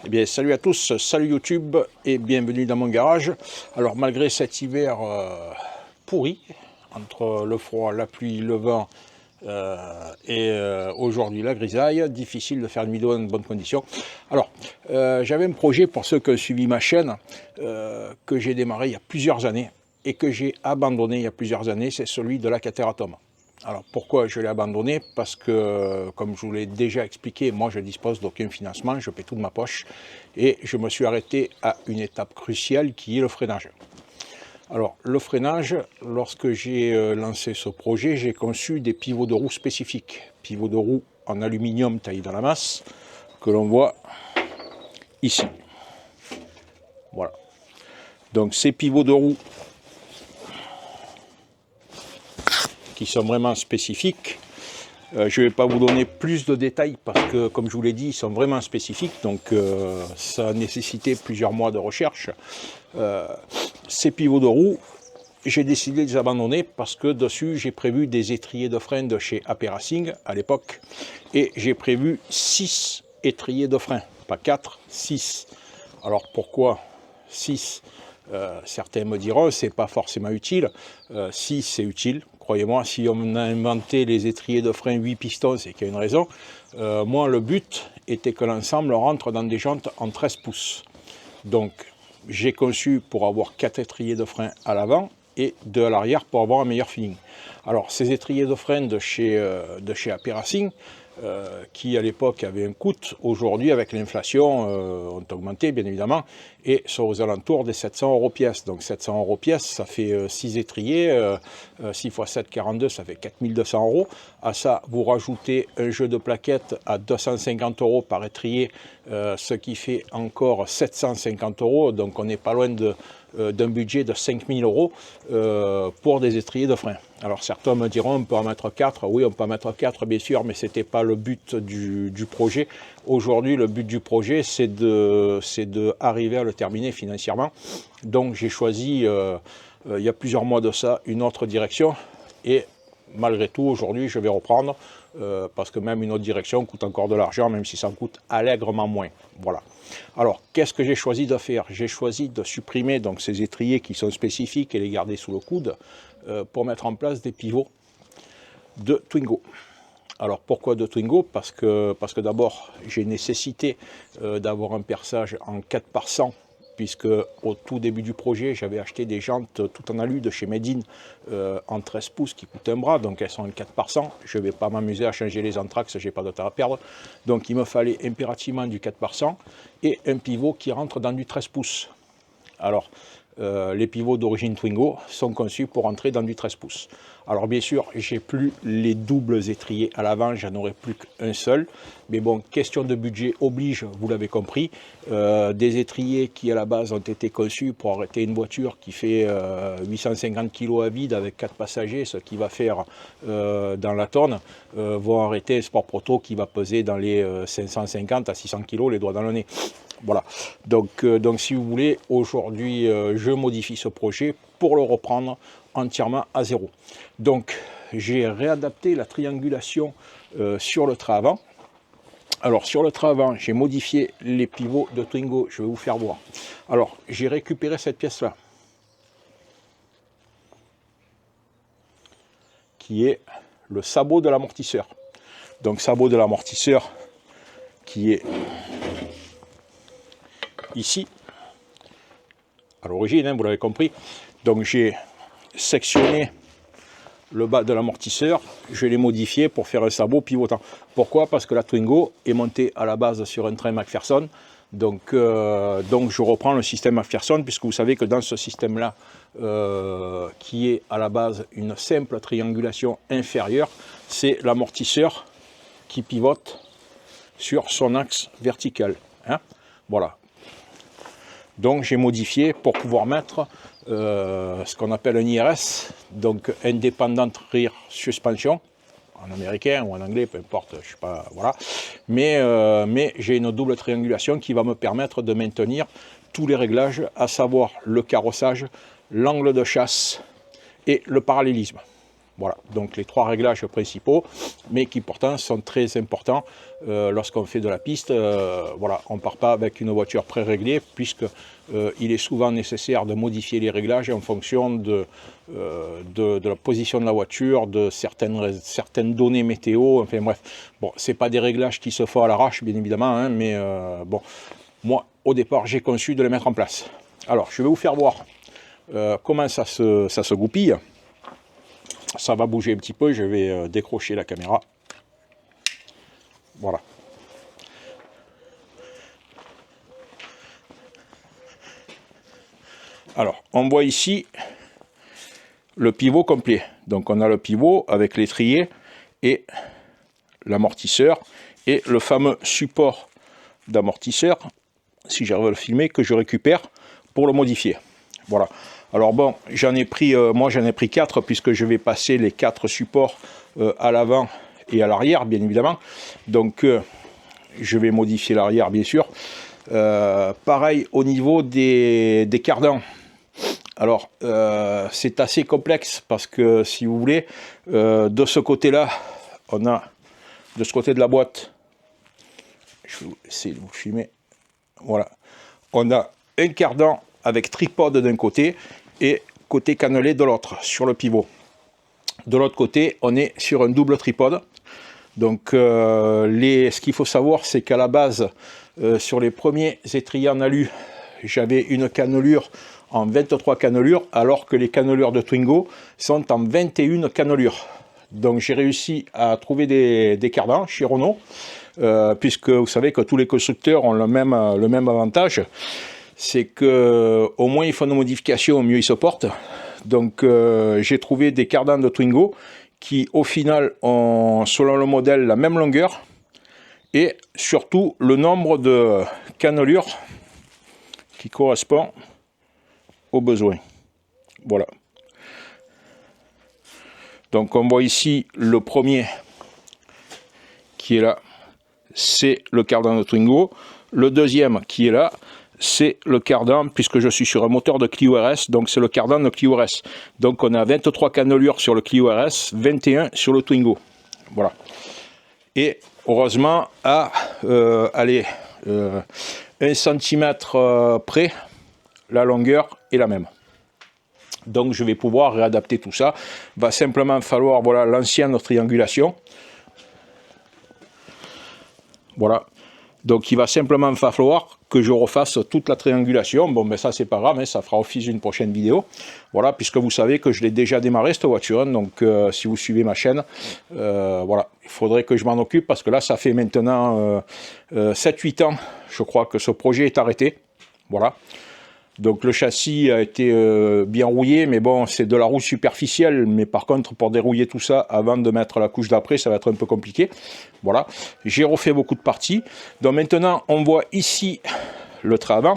Eh bien, salut à tous, salut YouTube et bienvenue dans mon garage. Alors, malgré cet hiver pourri, entre le froid, la pluie, le vent aujourd'hui la grisaille, difficile de faire une vidéo dans de bonnes conditions. Alors, j'avais un projet pour ceux qui ont suivi ma chaîne, que j'ai démarré il y a plusieurs années et que j'ai abandonné il y a plusieurs années, c'est celui de la Cateratomes. Alors pourquoi je l'ai abandonné? Parce que, comme je vous l'ai déjà expliqué, moi je dispose d'aucun financement, je paie tout de ma poche et je me suis arrêté à une étape cruciale qui est le freinage. Alors le freinage, lorsque j'ai lancé ce projet, j'ai conçu des pivots de roue spécifiques. Pivots de roue en aluminium taillé dans la masse, que l'on voit ici. Voilà. Donc ces pivots de roue qui sont vraiment spécifiques. Je ne vais pas vous donner plus de détails parce que, comme je vous l'ai dit, ils sont vraiment spécifiques, donc ça a nécessité plusieurs mois de recherche. Ces pivots de roue, j'ai décidé de les abandonner parce que dessus, j'ai prévu des étriers de frein de chez AP Racing à l'époque, et j'ai prévu 6 étriers de frein, pas 4, 6. Alors pourquoi 6? Certains me diront c'est pas forcément utile. Si, c'est utile, croyez-moi. Si on a inventé les étriers de frein 8 pistons, c'est qu'il y a une raison. Moi, le but était que l'ensemble rentre dans des jantes en 13 pouces. Donc j'ai conçu pour avoir 4 étriers de frein à l'avant et 2 à l'arrière pour avoir un meilleur feeling. Alors ces étriers de frein de chez AP Racing, qui à l'époque avaient un coût, aujourd'hui avec l'inflation ont augmenté bien évidemment et sont aux alentours des 700 € pièce. Donc 700 € pièce, ça fait 6 étriers, 6 x 7, 42, ça fait 4200 €. À ça, vous rajoutez un jeu de plaquettes à 250 € par étrier, ce qui fait encore 750 €. Donc on n'est pas loin d'un budget de 5000 € pour des étriers de frein. Alors certains me diront on peut en mettre 4, oui on peut en mettre 4 bien sûr, mais ce n'était pas le but du projet. Aujourd'hui le but du projet c'est de arriver à le terminer financièrement. Donc j'ai choisi il y a plusieurs mois de ça une autre direction et malgré tout aujourd'hui je vais reprendre parce que même une autre direction coûte encore de l'argent, même si ça en coûte allègrement moins. Voilà. Alors qu'est-ce que j'ai choisi de faire? J'ai choisi de supprimer donc ces étriers qui sont spécifiques et les garder sous le coude pour mettre en place des pivots de Twingo. Alors pourquoi de Twingo? Parce que d'abord j'ai nécessité d'avoir un perçage en 4 par 100, puisque au tout début du projet j'avais acheté des jantes tout en alu de chez Medin en 13 pouces qui coûtent un bras, donc elles sont en 4 par 100. Je ne vais pas m'amuser à changer les anthrax, j'ai pas de temps à perdre. Donc il me fallait impérativement du 4 par 100 et un pivot qui rentre dans du 13 pouces. Alors les pivots d'origine Twingo sont conçus pour entrer dans du 13 pouces. Alors bien sûr, j'ai plus les doubles étriers à l'avant, j'en aurai plus qu'un seul. Mais bon, question de budget oblige, vous l'avez compris. Des étriers qui à la base ont été conçus pour arrêter une voiture qui fait 850 kg à vide avec 4 passagers, ce qui va faire dans la tonne, vont arrêter un Sport Proto qui va peser dans les 550 à 600 kg les doigts dans le nez. Voilà, donc si vous voulez, aujourd'hui je modifie ce projet pour le reprendre entièrement à zéro. Donc j'ai réadapté la triangulation sur le trait avant. Alors sur le trait avant, j'ai modifié les pivots de Twingo, je vais vous faire voir. Alors j'ai récupéré cette pièce-là, qui est le sabot de l'amortisseur. Donc sabot de l'amortisseur qui est ici, à l'origine, hein, vous l'avez compris. Donc j'ai sectionné le bas de l'amortisseur, je l'ai modifié pour faire un sabot pivotant. Pourquoi? Parce que la Twingo est montée à la base sur un train McPherson. Donc je reprends le système McPherson, puisque vous savez que dans ce système-là, qui est à la base une simple triangulation inférieure, c'est l'amortisseur qui pivote sur son axe vertical. Hein, voilà. Donc j'ai modifié pour pouvoir mettre ce qu'on appelle un IRS, donc Independent Rear Suspension, en américain ou en anglais, peu importe, je sais pas, voilà. Mais j'ai une double triangulation qui va me permettre de maintenir tous les réglages, à savoir le carrossage, l'angle de chasse et le parallélisme. Voilà, donc les 3 réglages principaux, mais qui pourtant sont très importants lorsqu'on fait de la piste. Voilà, on ne part pas avec une voiture pré-réglée, puisque il est souvent nécessaire de modifier les réglages en fonction de la position de la voiture, de certaines données météo, enfin bref. Bon, ce n'est pas des réglages qui se font à l'arrache, bien évidemment, hein, mais bon, moi, au départ, j'ai conçu de les mettre en place. Alors, je vais vous faire voir comment ça se goupille. Ça va bouger un petit peu, je vais décrocher la caméra. Voilà. Alors, on voit ici le pivot complet. Donc, on a le pivot avec l'étrier et l'amortisseur et le fameux support d'amortisseur, si j'arrive à le filmer, que je récupère pour le modifier. Voilà. Alors bon, j'en ai pris, moi j'en ai pris 4 puisque je vais passer les 4 supports à l'avant et à l'arrière, bien évidemment. Donc je vais modifier l'arrière, bien sûr. Pareil au niveau des cardans. Alors c'est assez complexe parce que si vous voulez, de ce côté-là, on a de ce côté de la boîte, je vais essayer de vous filmer. Voilà, on a un cardan avec tripode d'un côté et côté cannelé de l'autre sur le pivot. De l'autre côté, on est sur un double tripode. Donc ce qu'il faut savoir, c'est qu'à la base, sur les premiers étriers en alu, j'avais une cannelure en 23 cannelures, alors que les cannelures de Twingo sont en 21 cannelures. Donc j'ai réussi à trouver des cardans chez Renault, puisque vous savez que tous les constructeurs ont le même avantage, c'est que au moins ils font des modifications, au mieux ils se portent. Donc j'ai trouvé des cardans de Twingo qui au final ont, selon le modèle, la même longueur et surtout le nombre de cannelures qui correspond aux besoins. Voilà. Donc on voit ici le premier qui est là, c'est le cardan de Twingo. Le deuxième qui est là, c'est le cardan, puisque je suis sur un moteur de Clio RS, donc c'est le cardan de Clio RS. Donc on a 23 cannelures sur le Clio RS, 21 sur le Twingo. Voilà. Et heureusement, à 1 cm près, la longueur est la même. Donc je vais pouvoir réadapter tout ça. Il va simplement falloir, voilà, l'ancienne triangulation. Voilà. Donc il va simplement falloir que je refasse toute la triangulation. Bon, mais ça c'est pas grave, hein, ça fera office d'une prochaine vidéo. Voilà, puisque vous savez que je l'ai déjà démarré cette voiture. Hein, donc si vous suivez ma chaîne, voilà, il faudrait que je m'en occupe parce que là ça fait maintenant 7-8 ans, je crois, que ce projet est arrêté. Voilà. Donc le châssis a été bien rouillé, mais bon, c'est de la roue superficielle. Mais par contre, pour dérouiller tout ça avant de mettre la couche d'après, ça va être un peu compliqué. Voilà, j'ai refait beaucoup de parties. Donc maintenant, on voit ici le train avant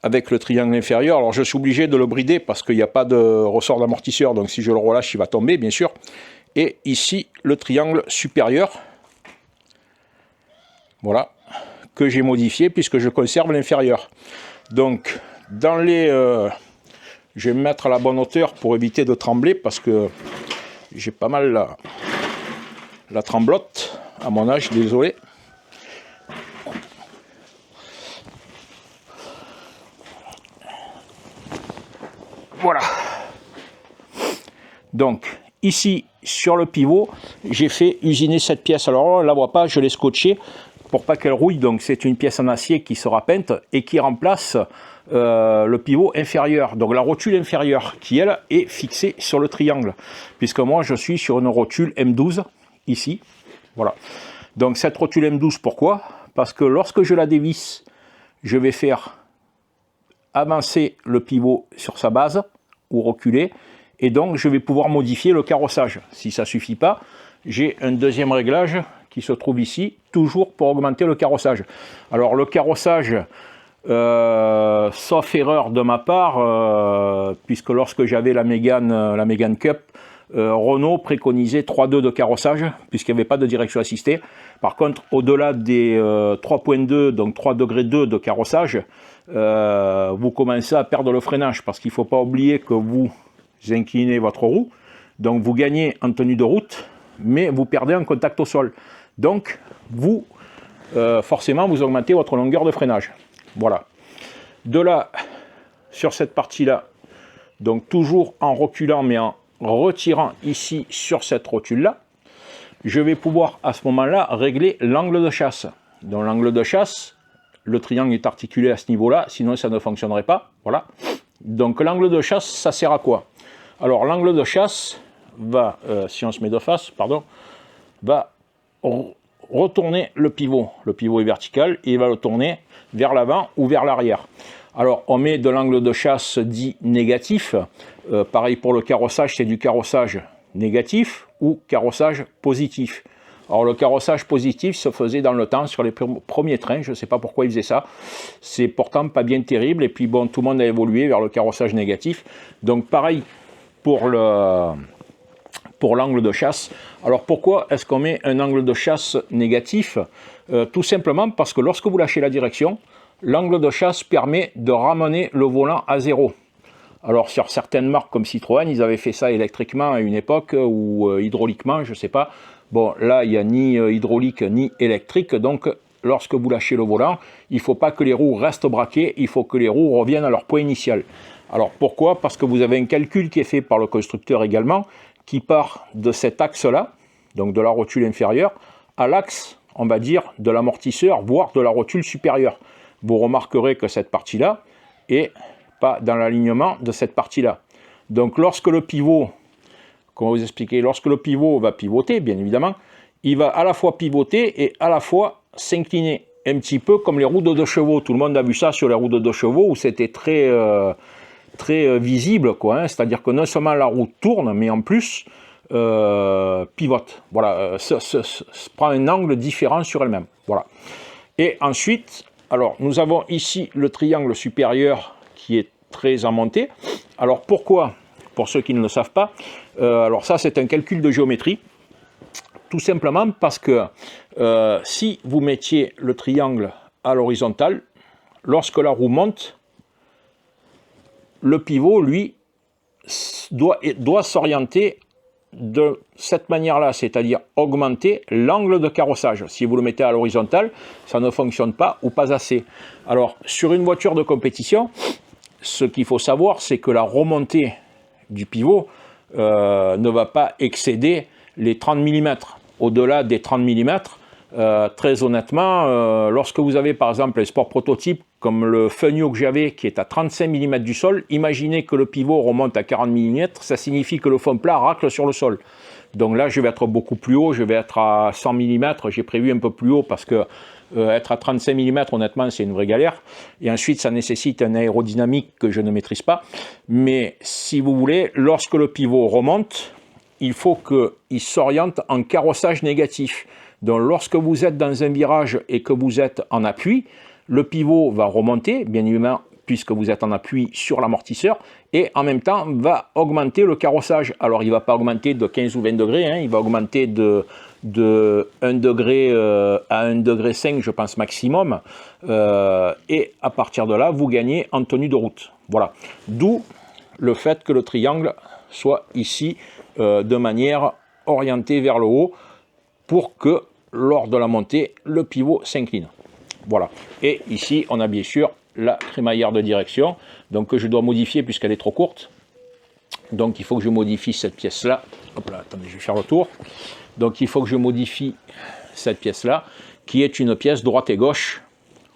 avec le triangle inférieur. Alors je suis obligé de le brider parce qu'il n'y a pas de ressort d'amortisseur. Donc si je le relâche, il va tomber, bien sûr. Et ici, le triangle supérieur. Voilà, que j'ai modifié puisque je conserve l'inférieur. Donc, je vais me mettre à la bonne hauteur pour éviter de trembler parce que j'ai pas mal la tremblote à mon âge, désolé. Voilà. Donc, ici, sur le pivot, j'ai fait usiner cette pièce. Alors, on ne la voit pas, je l'ai scotché pour pas qu'elle rouille. Donc, c'est une pièce en acier qui sera peinte et qui remplace le pivot inférieur. Donc, la rotule inférieure qui, elle, est fixée sur le triangle. Puisque moi, je suis sur une rotule M12, ici. Voilà. Donc, cette rotule M12, pourquoi? Parce que lorsque je la dévisse, je vais faire avancer le pivot sur sa base ou reculer. Et donc, je vais pouvoir modifier le carrossage. Si ça ne suffit pas, j'ai un deuxième réglage qui se trouve ici, toujours pour augmenter le carrossage. Alors, le carrossage, sauf erreur de ma part, puisque lorsque j'avais la Mégane Cup, Renault préconisait 3,2 de carrossage, puisqu'il n'y avait pas de direction assistée. Par contre, au-delà des 3,2, donc 3,2 degrés de carrossage, vous commencez à perdre le freinage, parce qu'il ne faut pas oublier que vous inclinez votre roue, Donc vous gagnez en tenue de route, mais vous perdez en contact au sol. Donc vous, forcément, vous augmentez votre longueur de freinage. Voilà. De là, sur cette partie-là, donc toujours en reculant, mais en retirant ici sur cette rotule-là, je vais pouvoir à ce moment-là régler l'angle de chasse. Dans l'angle de chasse, le triangle est articulé à ce niveau-là, sinon ça ne fonctionnerait pas. Voilà. Donc l'angle de chasse, ça sert à quoi? Alors l'angle de chasse va, si on se met de face, pardon, va retourner le pivot. Le pivot est vertical et il va le tourner vers l'avant ou vers l'arrière. Alors on met de l'angle de chasse dit négatif. Pareil pour le carrossage, c'est du carrossage négatif ou carrossage positif. Alors le carrossage positif se faisait dans le temps sur les premiers trains, je ne sais pas pourquoi ils faisaient ça. C'est pourtant pas bien terrible et puis bon, tout le monde a évolué vers le carrossage négatif. Donc pareil pour l'angle de chasse. Alors pourquoi est-ce qu'on met un angle de chasse négatif? Tout simplement parce que lorsque vous lâchez la direction, l'angle de chasse permet de ramener le volant à zéro. Alors sur certaines marques comme Citroën, ils avaient fait ça électriquement à une époque ou hydrauliquement, je ne sais pas. Bon, là, il n'y a ni hydraulique ni électrique, donc lorsque vous lâchez le volant, il ne faut pas que les roues restent braquées, il faut que les roues reviennent à leur point initial. Alors pourquoi? Parce que vous avez un calcul qui est fait par le constructeur également, qui part de cet axe-là, donc de la rotule inférieure, à l'axe, on va dire, de l'amortisseur, voire de la rotule supérieure. Vous remarquerez que cette partie-là est pas dans l'alignement de cette partie-là. Donc lorsque le pivot, comment vous expliquer, lorsque le pivot va pivoter, bien évidemment, il va à la fois pivoter et à la fois s'incliner, un petit peu comme les roues de 2 chevaux. Tout le monde a vu ça sur les roues de 2 chevaux où c'était très visible, quoi, hein. C'est-à-dire que non seulement la roue tourne, mais en plus pivote. Voilà, prend un angle différent sur elle-même. Voilà. Et ensuite, alors nous avons ici le triangle supérieur qui est très aimanté. Alors pourquoi? Pour ceux qui ne le savent pas, alors ça c'est un calcul de géométrie, tout simplement parce que si vous mettiez le triangle à l'horizontale, lorsque la roue monte, le pivot, lui, doit s'orienter de cette manière-là, c'est-à-dire augmenter l'angle de carrossage. Si vous le mettez à l'horizontale, ça ne fonctionne pas ou pas assez. Alors, sur une voiture de compétition, ce qu'il faut savoir, c'est que la remontée du pivot ne va pas excéder les 30 mm. Au-delà des 30 mm, très honnêtement, lorsque vous avez par exemple les sports prototypes comme le Funio que j'avais qui est à 35 mm du sol, imaginez que le pivot remonte à 40 mm, ça signifie que le fond plat racle sur le sol. Donc là je vais être beaucoup plus haut, je vais être à 100 mm, j'ai prévu un peu plus haut parce que être à 35 mm honnêtement c'est une vraie galère. Et ensuite ça nécessite un aérodynamique que je ne maîtrise pas. Mais si vous voulez, lorsque le pivot remonte, il faut qu'il s'oriente en carrossage négatif. Donc lorsque vous êtes dans un virage et que vous êtes en appui, le pivot va remonter, bien évidemment, puisque vous êtes en appui sur l'amortisseur, et en même temps va augmenter le carrossage. Alors il ne va pas augmenter de 15 ou 20 degrés, hein, il va augmenter de 1 degré à 1,5 degré, je pense, maximum. Et à partir de là, vous gagnez en tenue de route. Voilà. D'où le fait que le triangle soit ici de manière orientée vers le haut pour que lors de la montée, le pivot s'incline. Voilà. Et ici, on a bien sûr la crémaillère de direction, donc que je dois modifier puisqu'elle est trop courte. Donc il faut que je modifie cette pièce-là. Hop là, attendez, je vais faire le tour. Donc il faut que je modifie cette pièce-là, qui est une pièce droite et gauche,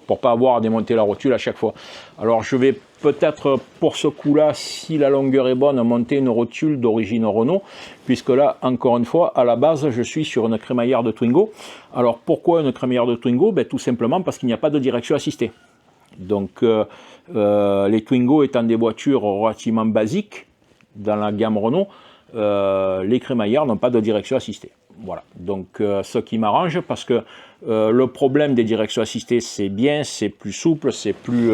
pour pas avoir à démonter la rotule à chaque fois. Alors je vais peut-être pour ce coup-là, si la longueur est bonne, monter une rotule d'origine Renault, puisque là, encore une fois, à la base, je suis sur une crémaillère de Twingo. Alors pourquoi une crémaillère de Twingo? Ben, tout simplement parce qu'il n'y a pas de direction assistée. Donc les Twingo étant des voitures relativement basiques dans la gamme Renault, les crémaillères n'ont pas de direction assistée. Voilà, donc ce qui m'arrange parce que le problème des directions assistées, c'est bien, c'est plus souple, c'est plus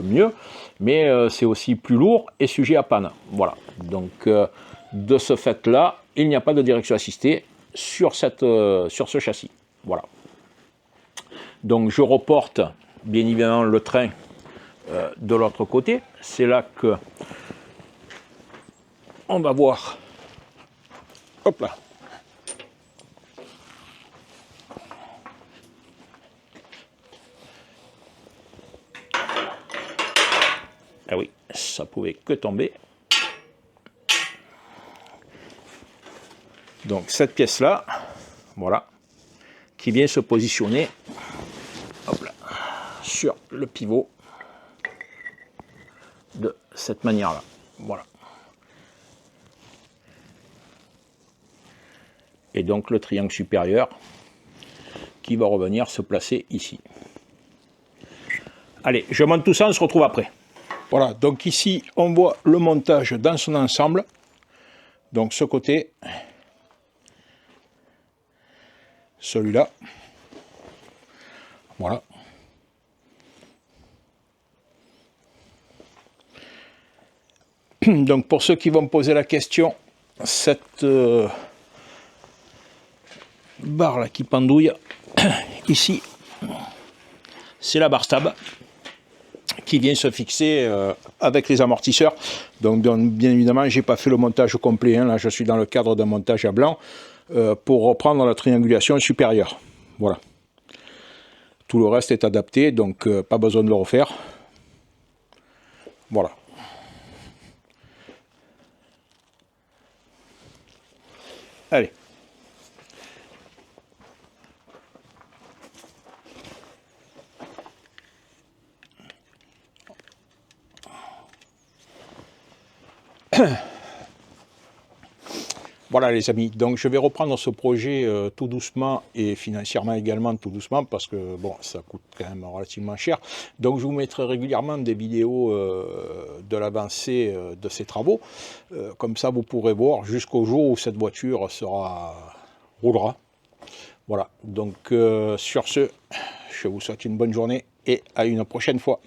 mieux, mais c'est aussi plus lourd et sujet à panne. Voilà, donc de ce fait-là, il n'y a pas de direction assistée sur ce châssis. Voilà. Donc je reporte bien évidemment le train de l'autre côté. C'est là que on va voir Hop là. Ah oui, ça pouvait que tomber. Donc cette pièce-là, voilà, qui vient se positionner, hop là, sur le pivot de cette manière-là. Voilà. Et donc le triangle supérieur qui va revenir se placer ici. Allez, je monte tout ça, on se retrouve après. Voilà, donc ici on voit le montage dans son ensemble. Donc ce côté, celui-là, voilà. Donc pour ceux qui vont me poser la question, cette barre là qui pendouille, ici, c'est la barre stab qui vient se fixer avec les amortisseurs. Donc bien évidemment, j'ai pas fait le montage complet, hein. Là je suis dans le cadre d'un montage à blanc pour reprendre la triangulation supérieure. Voilà. Tout le reste est adapté, donc pas besoin de le refaire. Voilà. Allez. Voilà les amis, donc je vais reprendre ce projet tout doucement et financièrement également tout doucement parce que bon, ça coûte quand même relativement cher. Donc je vous mettrai régulièrement des vidéos de l'avancée de ces travaux. Comme ça vous pourrez voir jusqu'au jour où cette voiture roulera. Voilà, donc sur ce, je vous souhaite une bonne journée et à une prochaine fois.